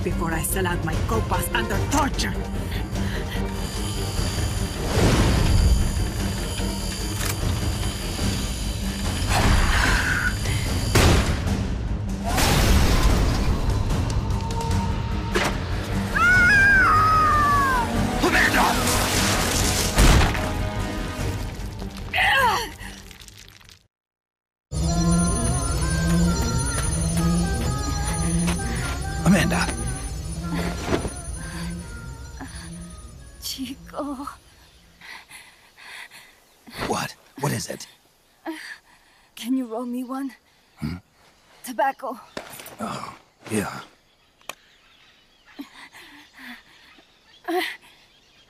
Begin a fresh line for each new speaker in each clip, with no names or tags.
Before I sell out my copas under torture.
Amanda!
Chico.
What? What is it?
Can you roll me one? Tobacco.
Oh, yeah.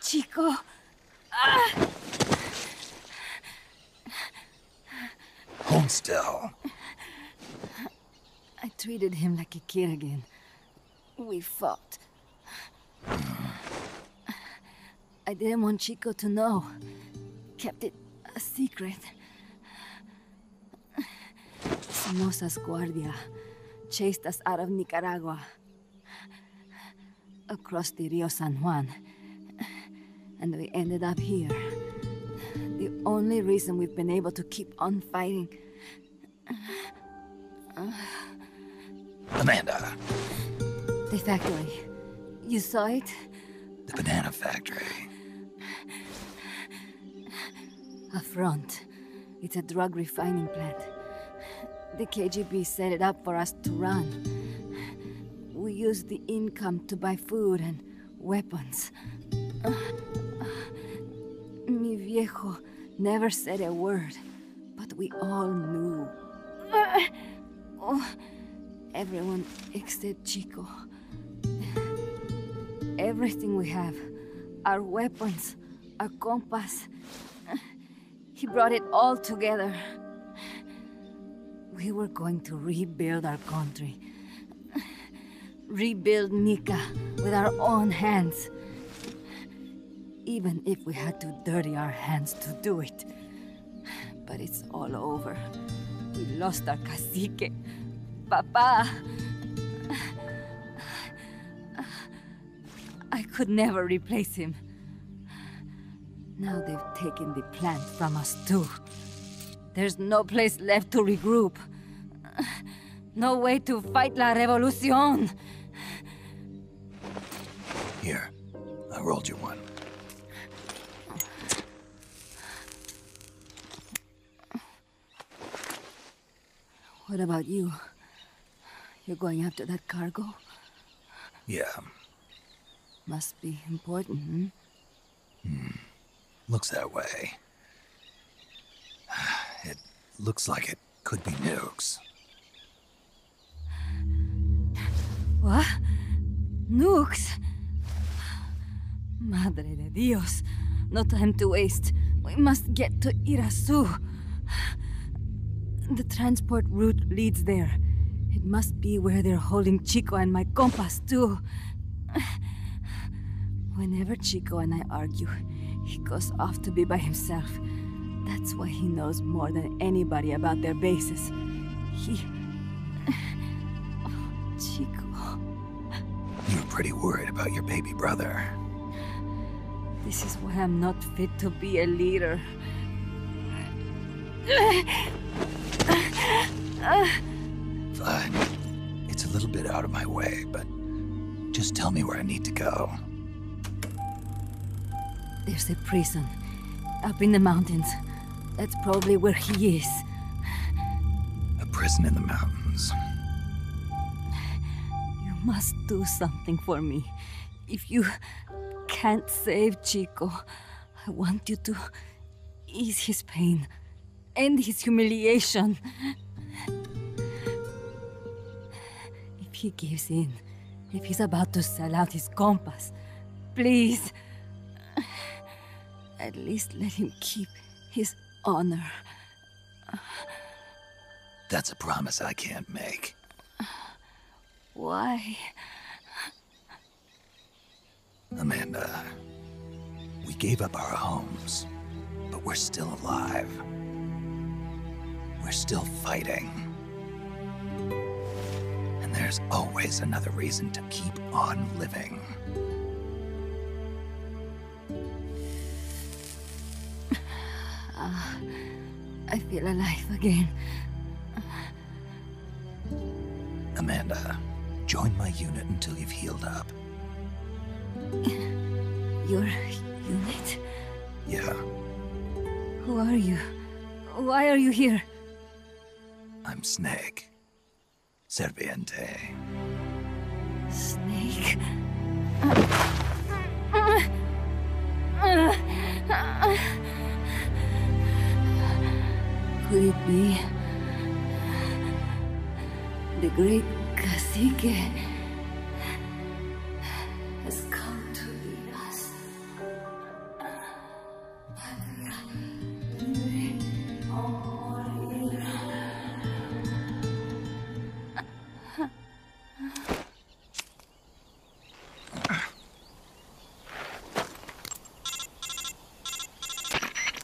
Chico.
Hold still.
I treated him like a kid again. We fought. I didn't want Chico to know. Kept it a secret. Somoza's Guardia chased us out of Nicaragua. Across the Rio San Juan. And we ended up here. The only reason we've been able to keep on fighting.
Amanda.
The factory. You saw it?
The banana factory.
A front. It's a drug refining plant. The KGB set it up for us to run. We used the income to buy food and weapons. Mi viejo never said a word, but we all knew. Everyone except Chico. Everything we have, our weapons, our compass, he brought it all together. We were going to rebuild our country. Rebuild Nica with our own hands. Even if we had to dirty our hands to do it. But it's all over. We lost our cacique. Papa. I could never replace him. Now they've taken the plant from us too. There's no place left to regroup. No way to fight la revolución.
Here, I rolled you one.
What about you? You're going after that cargo?
Yeah.
Must be important,
Looks that way. It looks like it could be nukes.
What? Nukes? Madre de Dios. No time to waste. We must get to Irasu. The transport route leads there. It must be where they're holding Chico and my compas, too. Whenever Chico and I argue, he goes off to be by himself. That's why he knows more than anybody about their bases. Oh, Chico.
You're pretty worried about your baby brother.
This is why I'm not fit to be a leader.
fine. It's a little bit out of my way, but just tell me where I need to go.
There's a prison up in the mountains. That's probably where he is.
A prison in the mountains.
You must do something for me. If you can't save Chico, I want you to ease his pain, end his humiliation. If he gives in, if he's about to sell out his compass, please, at least let him keep his honor.
That's a promise I can't make.
Why?
Amanda, we gave up our homes, but we're still alive. We're still fighting. And there's always another reason to keep on living.
I feel alive again.
Amanda, join my unit until you've healed up.
Your unit?
Yeah,
Who are you? Why are you here?
I'm Snake. Serviente.
Snake? Could it be the great cacique has come to lead us?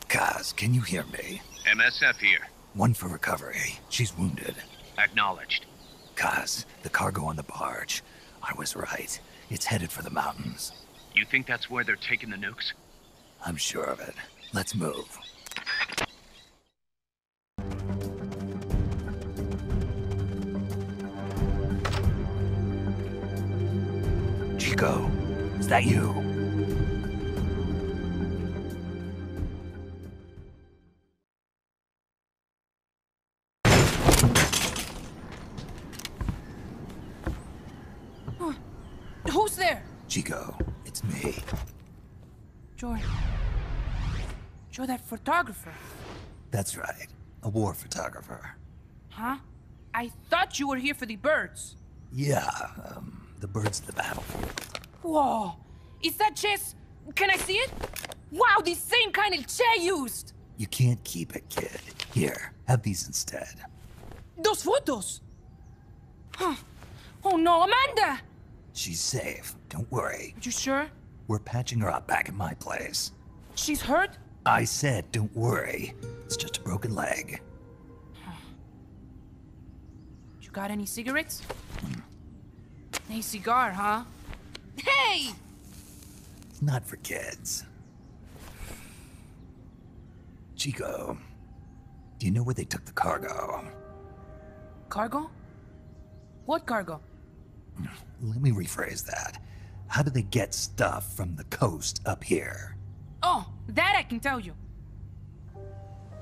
Kaz, can you hear me?
MSF here.
One for recovery. She's wounded.
Acknowledged.
Kaz, the cargo on the barge. I was right. It's headed for the mountains.
You think that's where they're taking the nukes?
I'm sure of it. Let's move. Chico, is that you?
Who's there?
Chico, it's me.
You're that photographer,
That's right. A war photographer.
huh? I thought you were here for the birds.
Yeah, the birds of the battlefield.
Whoa, is that chess? Can I see it? Wow, the same kind of chair used.
You can't keep it, kid. Here, have these instead.
Those photos. Huh. Oh no, Amanda!
She's safe. Don't worry.
You sure?
We're patching her up back at my place.
She's hurt?
I said, don't worry. It's just a broken leg.
You got any cigarettes? A cigar, huh? Hey!
It's not for kids. Chico, do you know where they took the cargo?
Cargo? What cargo?
Let me rephrase that. How do they get stuff from the coast up here?
Oh, that I can tell you.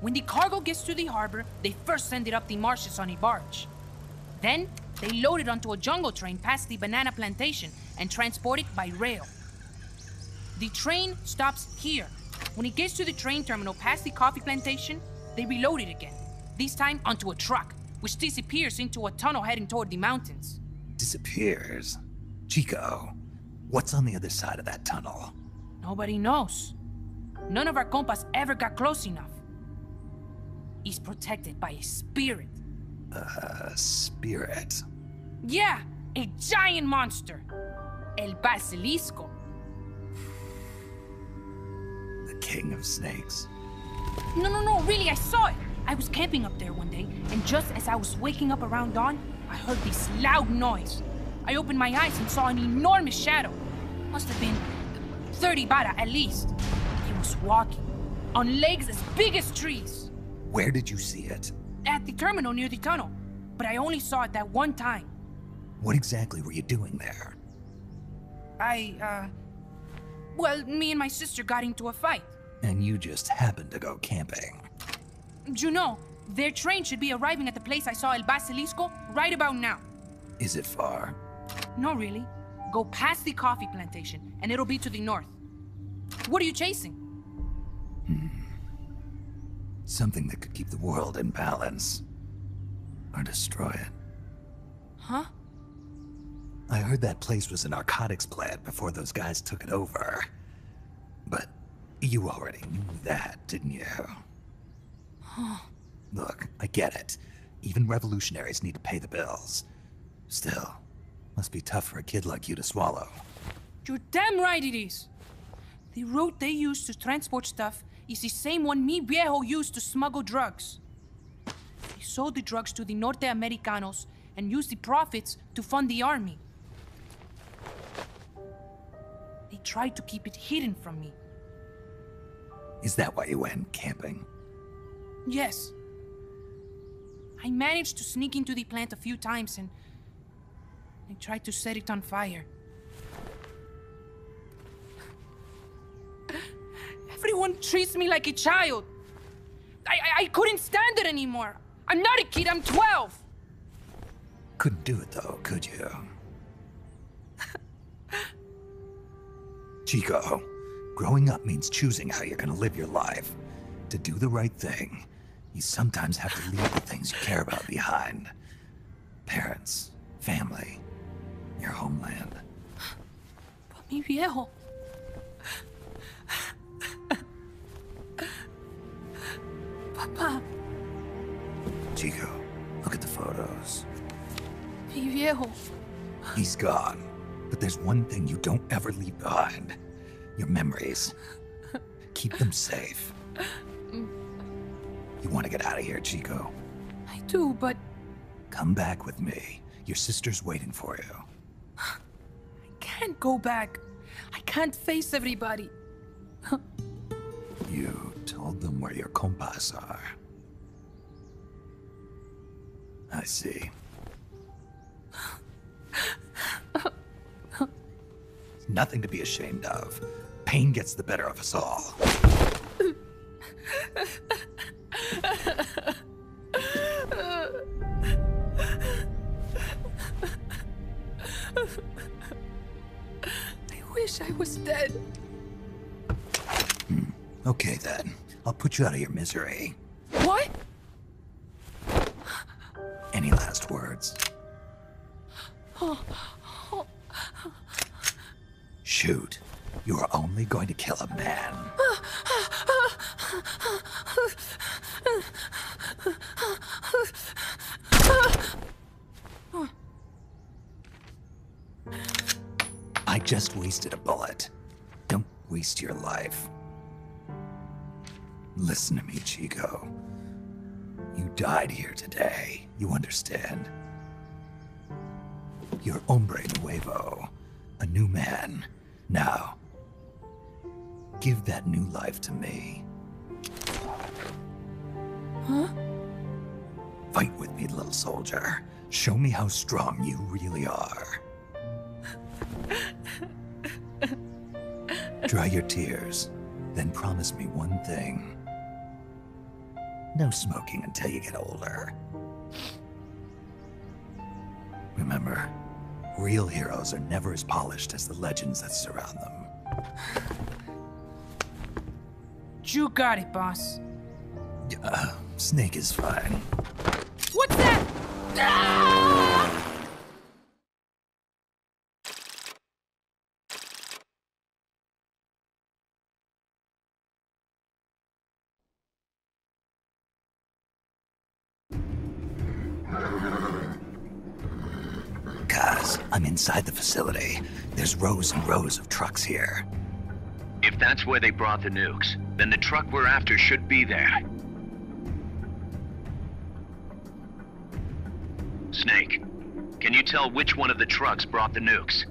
When the cargo gets to the harbor, they first send it up the marshes on a barge. Then, they load it onto a jungle train past the banana plantation and transport it by rail. The train stops here. When it gets to the train terminal past the coffee plantation, they reload it again. This time onto a truck, which disappears into a tunnel heading toward the mountains.
Disappears. Chico, what's on the other side of that tunnel?
Nobody knows. None of our compas ever got close enough. He's protected by a spirit.
Spirit.
Yeah, a giant monster. El Basilisco.
The king of snakes.
No, really, I saw it. I was camping up there one day, and just as I was waking up around dawn, I heard this loud noise. I opened my eyes and saw an enormous shadow. Must have been 30 bara at least. He was walking, on legs as big as trees.
Where did you see it?
At the terminal near the tunnel. but I only saw it that one time.
What exactly were you doing there?
Well, me and my sister got into a fight.
And you just happened to go camping.
You know, their train should be arriving at the place I saw El Basilisco right about now.
Is it far?
No, really. Go past the coffee plantation, and it'll be to the north. What are you chasing?
Something that could keep the world in balance. Or destroy it.
Huh?
I heard that place was a narcotics plant before those guys took it over. But you already knew that, didn't you? Look, I get it. Even revolutionaries need to pay the bills. Still, must be tough for a kid like you to swallow.
You're damn right it is. The route they use to transport stuff is the same one mi viejo used to smuggle drugs. He sold the drugs to the Norte Americanos and used the profits to fund the army. They tried to keep it hidden from me.
Is that why you went camping?
Yes. I managed to sneak into the plant a few times and they tried to set it on fire. Everyone treats me like a child. I couldn't stand it anymore. I'm not a kid, I'm 12.
Couldn't do it though, could you? Chico, growing up means choosing how you're gonna live your life. To do the right thing, you sometimes have to leave the things you care about behind. Parents, family, your homeland.
But mi viejo. Papa.
Chico, look at the photos.
Mi viejo.
He's gone, but there's one thing you don't ever leave behind. Your memories. Keep them safe. You want to get out of here, Chico?
I do, but...
Come back with me. Your sister's waiting for you.
I can't go back. I can't face everybody.
You told them where your compas are. I see. Nothing to be ashamed of. Pain gets the better of us all.
I wish I was dead.
Okay then. I'll put you out of your misery.
What?
Any last words? Shoot. You are only going to kill a man. I just wasted a bullet. Don't waste your life. Listen to me, Chico. You died here today. You understand? You're hombre nuevo. A new man. Now, give that new life to me.
Huh?
Fight with me, little soldier. Show me how strong you really are. Dry your tears, then promise me one thing. No smoking until you get older. Remember, real heroes are never as polished as the legends that surround them.
You got it, boss.
Snake is fine.
What's that? Ah!
Guys, I'm inside the facility. There's rows and rows of trucks here.
If that's where they brought the nukes, then the truck we're after should be there. Snake, can you tell which one of the trucks brought the nukes?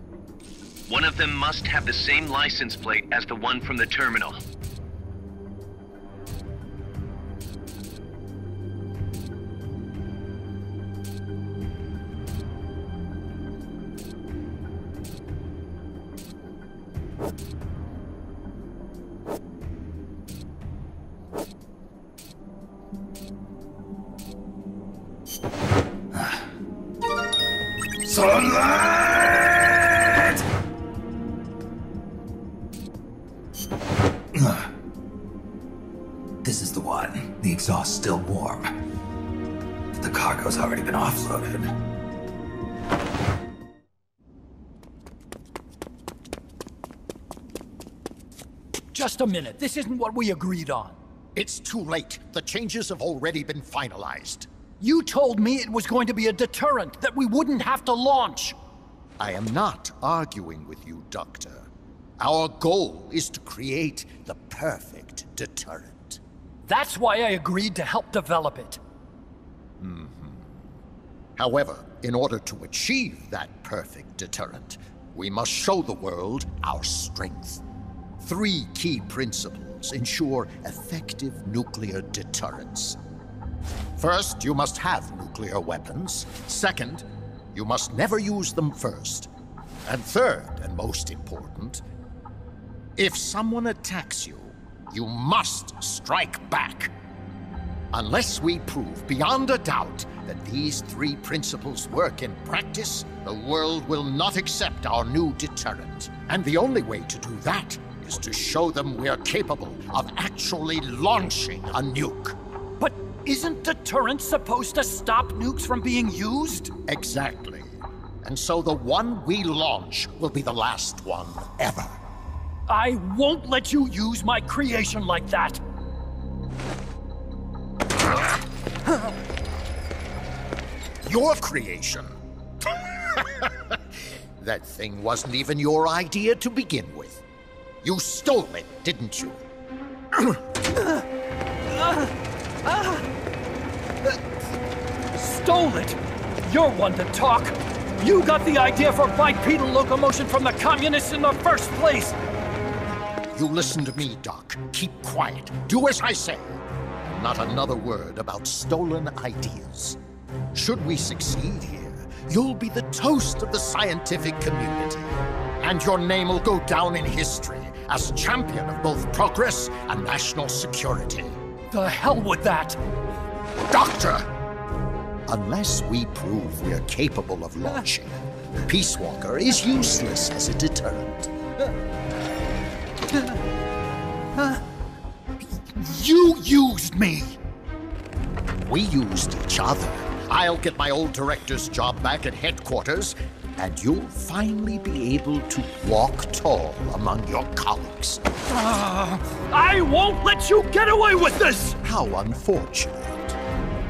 One of them must have the same license plate as the one from the terminal.
Sunlight! This is the one. The exhaust's still warm. But the cargo's already been offloaded.
Just a minute. This isn't what we agreed on.
It's too late. The changes have already been finalized.
You told me it was going to be a deterrent, that we wouldn't have to launch.
I am not arguing with you, Doctor. Our goal is to create the perfect deterrent.
That's why I agreed to help develop it.
However, in order to achieve that perfect deterrent, we must show the world our strength. 3 key principles ensure effective nuclear deterrence. First, you must have nuclear weapons. Second, you must never use them first. And third, and most important, if someone attacks you, you must strike back. Unless we prove beyond a doubt that these 3 principles work in practice, the world will not accept our new deterrent. And the only way to do that is to show them we're capable of actually launching a nuke.
But isn't deterrence supposed to stop nukes from being used?
Exactly. And so the one we launch will be the last one ever.
I won't let you use my creation like that.
Your creation? That thing wasn't even your idea to begin with. You stole it, didn't you?
Stole it? You're one to talk. You got the idea for bipedal locomotion from the communists in the first place.
You listen to me, Doc. Keep quiet. Do as I say. Not another word about stolen ideas. Should we succeed here, you'll be the toast of the scientific community. And your name will go down in history as champion of both progress and national security.
The hell with that!
Doctor! Unless we prove we're capable of launching, Peace Walker is useless as a deterrent. You used me! We used each other. I'll get my old director's job back at headquarters, and you'll finally be able to walk tall among your colleagues.
I won't let you get away with this!
How unfortunate.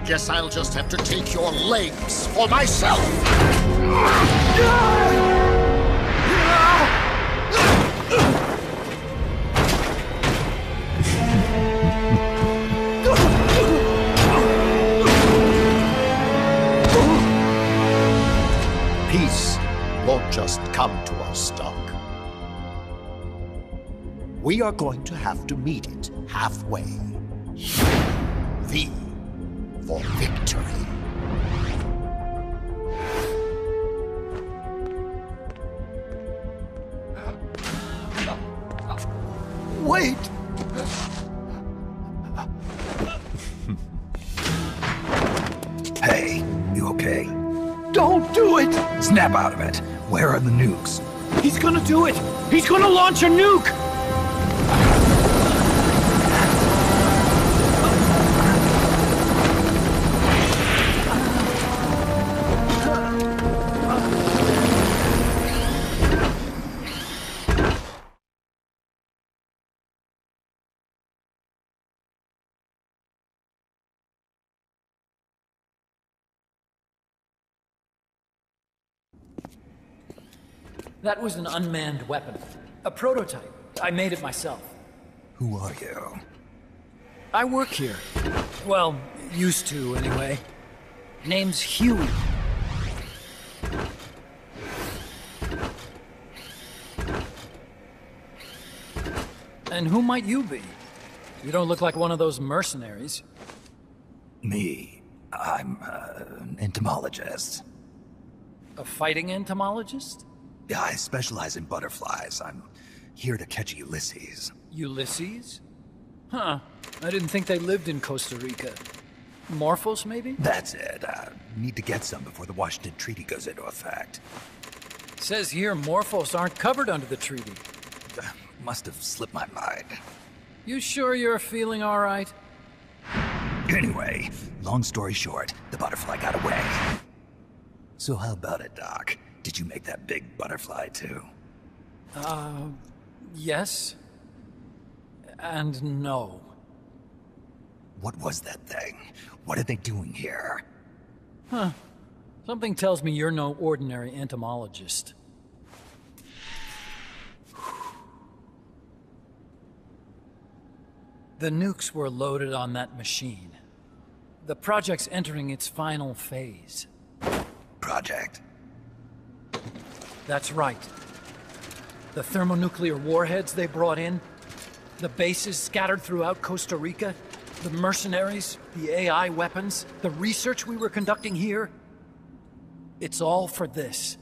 Guess I'll just have to take your legs for myself. Peace won't just come to us, Doc. We are going to have to meet it halfway. V for victory.
Wait!
Hey, you okay?
Don't do it!
Snap out of it. Where are the nukes?
He's gonna do it! He's gonna launch a nuke! That was an unmanned weapon. A prototype. I made it myself.
Who are you?
I work here. Well, used to, anyway. Name's Huey. And who might you be? You don't look like one of those mercenaries.
Me. I'm an entomologist.
A fighting entomologist?
Yeah, I specialize in butterflies. I'm here to catch Ulysses.
Ulysses? Huh. I didn't think they lived in Costa Rica. Morphos, maybe?
That's it. Need to get some before the Washington Treaty goes into effect.
Says here Morphos aren't covered under the treaty.
Must have slipped my mind.
You sure you're feeling all right?
Anyway, long story short, the butterfly got away. So how about it, Doc? Did you make that big butterfly too?
Yes. And no.
What was that thing? What are they doing here?
Huh. Something tells me you're no ordinary entomologist. The nukes were loaded on that machine. The project's entering its final phase.
Project?
That's right. The thermonuclear warheads they brought in, the bases scattered throughout Costa Rica, the mercenaries, the AI weapons, the research we were conducting here. It's all for this.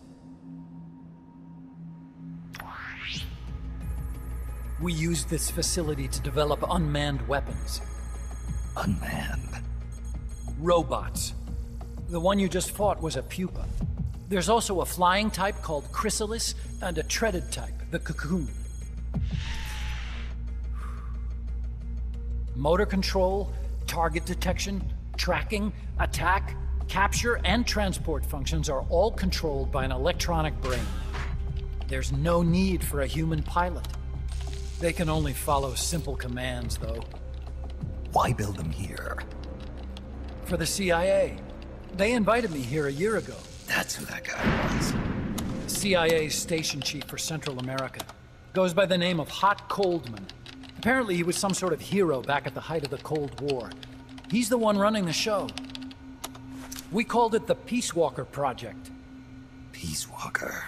We used this facility to develop unmanned weapons.
Unmanned?
Robots. The one you just fought was a pupa. There's also a flying type called chrysalis and a treaded type, the cocoon. Motor control, target detection, tracking, attack, capture, and transport functions are all controlled by an electronic brain. There's no need for a human pilot. They can only follow simple commands, though.
Why build them here?
For the CIA. They invited me here a year ago.
That's who that guy was.
CIA's station chief for Central America. Goes by the name of Hot Coldman. Apparently he was some sort of hero back at the height of the Cold War. He's the one running the show. We called it the Peace Walker Project.
Peace Walker?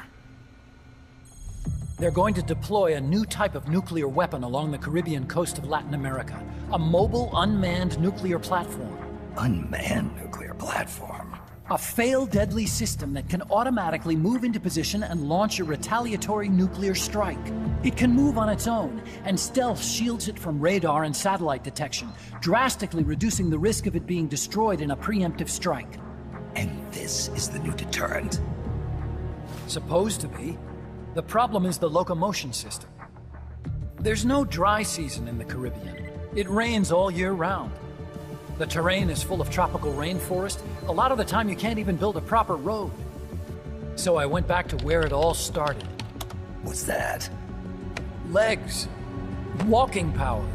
They're going to deploy a new type of nuclear weapon along the Caribbean coast of Latin America. A mobile, unmanned nuclear platform.
Unmanned nuclear platform?
A fail-deadly system that can automatically move into position and launch a retaliatory nuclear strike. It can move on its own, and stealth shields it from radar and satellite detection, drastically reducing the risk of it being destroyed in a preemptive strike.
And this is the new deterrent?
Supposed to be. The problem is the locomotion system. There's no dry season in the Caribbean. It rains all year round. The terrain is full of tropical rainforest. A lot of the time you can't even build a proper road. So I went back to where it all started.
What's that?
Legs. Walking power.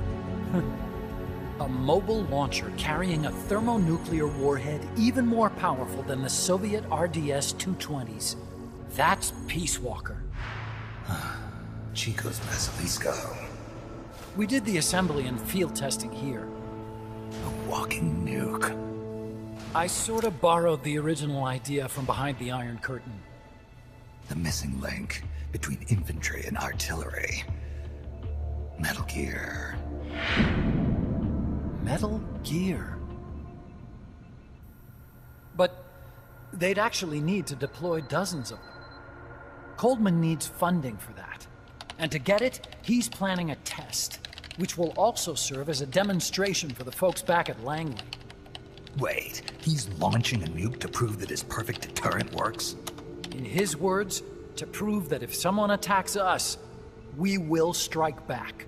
A mobile launcher carrying a thermonuclear warhead even more powerful than the Soviet RDS-220s. That's Peace Walker.
Chico's Basilisco.
We did the assembly and field testing here.
A walking nuke.
I sort of borrowed the original idea from behind the Iron Curtain.
The missing link between infantry and artillery. Metal Gear.
Metal Gear. But they'd actually need to deploy dozens of them. Coldman needs funding for that. And to get it, he's planning a test, which will also serve as a demonstration for the folks back at Langley.
Wait, he's launching a nuke to prove that his perfect deterrent works?
In his words, to prove that if someone attacks us, we will strike back.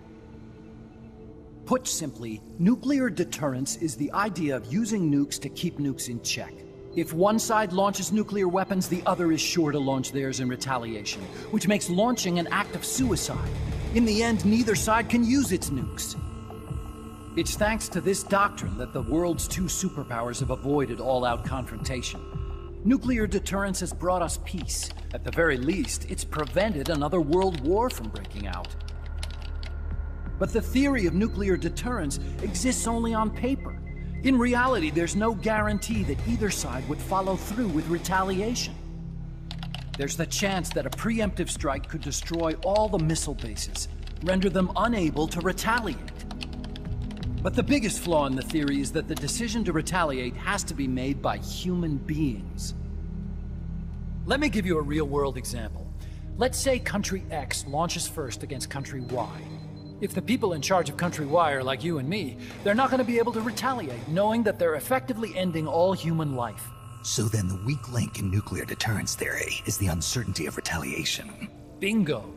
Put simply, nuclear deterrence is the idea of using nukes to keep nukes in check. If one side launches nuclear weapons, the other is sure to launch theirs in retaliation, which makes launching an act of suicide. In the end, neither side can use its nukes. It's thanks to this doctrine that the world's two superpowers have avoided all-out confrontation. Nuclear deterrence has brought us peace. At the very least, it's prevented another world war from breaking out. But the theory of nuclear deterrence exists only on paper. In reality, there's no guarantee that either side would follow through with retaliation. There's the chance that a preemptive strike could destroy all the missile bases, render them unable to retaliate. But the biggest flaw in the theory is that the decision to retaliate has to be made by human beings. Let me give you a real-world example. Let's say country X launches first against country Y. If the people in charge of Country Y are like you and me, they're not going to be able to retaliate, knowing that they're effectively ending all human life.
So then the weak link in nuclear deterrence theory is the uncertainty of retaliation.
Bingo.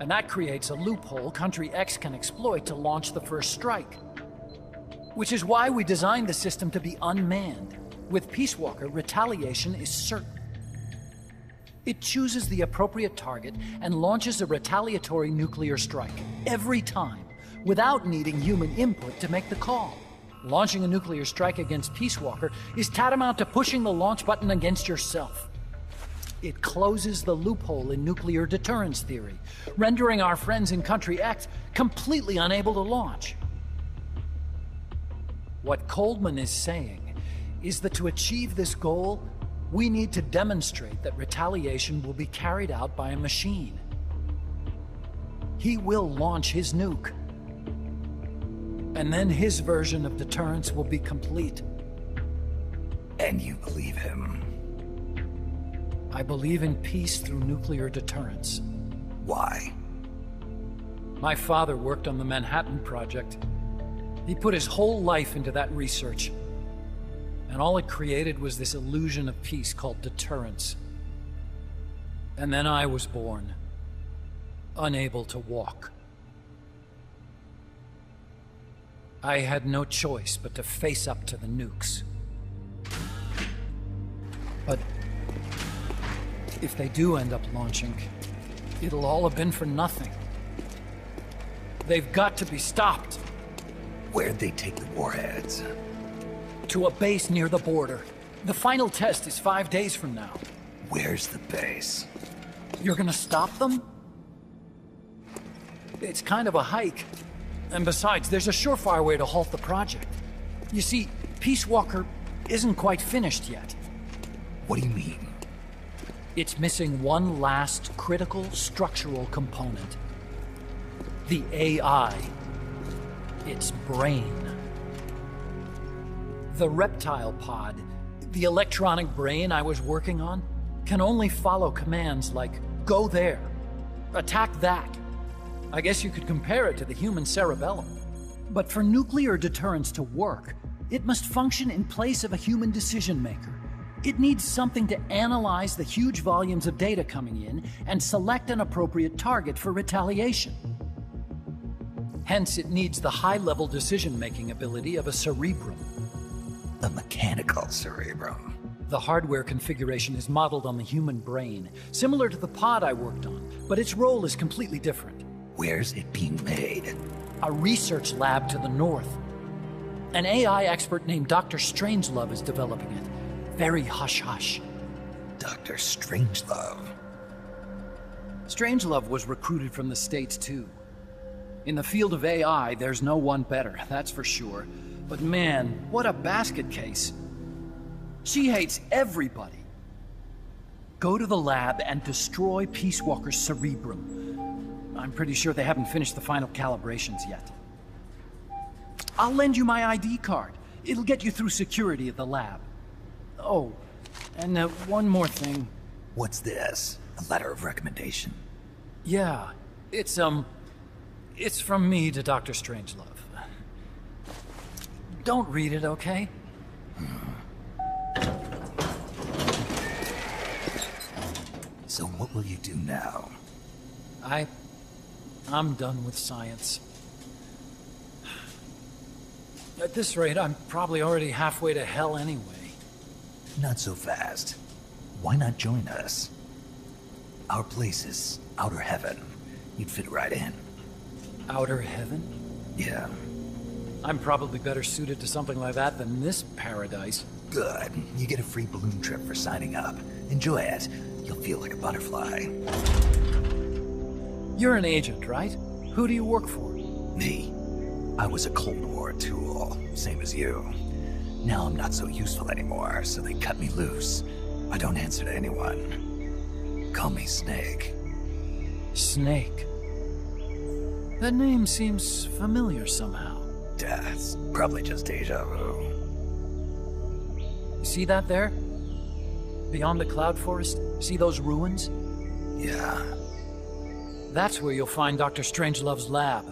And that creates a loophole Country X can exploit to launch the first strike. Which is why we designed the system to be unmanned. With Peace Walker, retaliation is certain. It chooses the appropriate target and launches a retaliatory nuclear strike every time, without needing human input to make the call. Launching a nuclear strike against Peace Walker is tantamount to pushing the launch button against yourself. It closes the loophole in nuclear deterrence theory, rendering our friends in Country X completely unable to launch. What Coleman is saying is that to achieve this goal, we need to demonstrate that retaliation will be carried out by a machine. He will launch his nuke. And then his version of deterrence will be complete.
And you believe him?
I believe in peace through nuclear deterrence.
Why?
My father worked on the Manhattan Project. He put his whole life into that research. And all it created was this illusion of peace called deterrence. And then I was born, unable to walk. I had no choice but to face up to the nukes. But if they do end up launching, it'll all have been for nothing. They've got to be stopped.
Where'd they take the warheads?
To a base near the border. The final test is 5 days from now.
Where's the base?
You're gonna stop them? It's kind of a hike. And besides, there's a surefire way to halt the project. You see, Peace Walker isn't quite finished yet.
What do you mean?
It's missing one last critical structural component. The AI. Its brain. The reptile pod, the electronic brain I was working on, can only follow commands like, go there, attack that. I guess you could compare it to the human cerebellum. But for nuclear deterrence to work, it must function in place of a human decision maker. It needs something to analyze the huge volumes of data coming in and select an appropriate target for retaliation. Hence, it needs the high-level decision-making ability of a cerebrum.
A mechanical cerebrum.
The hardware configuration is modeled on the human brain, similar to the pod I worked on, but its role is completely different.
Where's it being made?
A research lab to the north. An AI expert named Dr. Strangelove is developing it. Very hush-hush.
Dr. Strangelove?
Strangelove was recruited from the States, too. In the field of AI, there's no one better, that's for sure. But man, what a basket case. She hates everybody. Go to the lab and destroy Peace Walker's cerebrum. I'm pretty sure they haven't finished the final calibrations yet. I'll lend you my ID card. It'll get you through security at the lab. Oh, and one more thing.
What's this? A letter of recommendation?
Yeah, it's from me to Dr. Strangelove. Don't read it, okay?
So what will you do now?
I'm done with science. At this rate, I'm probably already halfway to hell anyway.
Not so fast. Why not join us? Our place is outer heaven. You'd fit right in.
Outer heaven?
Yeah.
I'm probably better suited to something like that than this paradise.
Good. You get a free balloon trip for signing up. Enjoy it. You'll feel like a butterfly.
You're an agent, right? Who do you work for?
Me? I was a Cold War tool, same as you. Now I'm not so useful anymore, so they cut me loose. I don't answer to anyone. Call me Snake.
Snake? That name seems familiar somehow.
It's probably just deja vu.
See that there? Beyond the cloud forest? See those ruins?
Yeah.
That's where you'll find Dr. Strangelove's lab.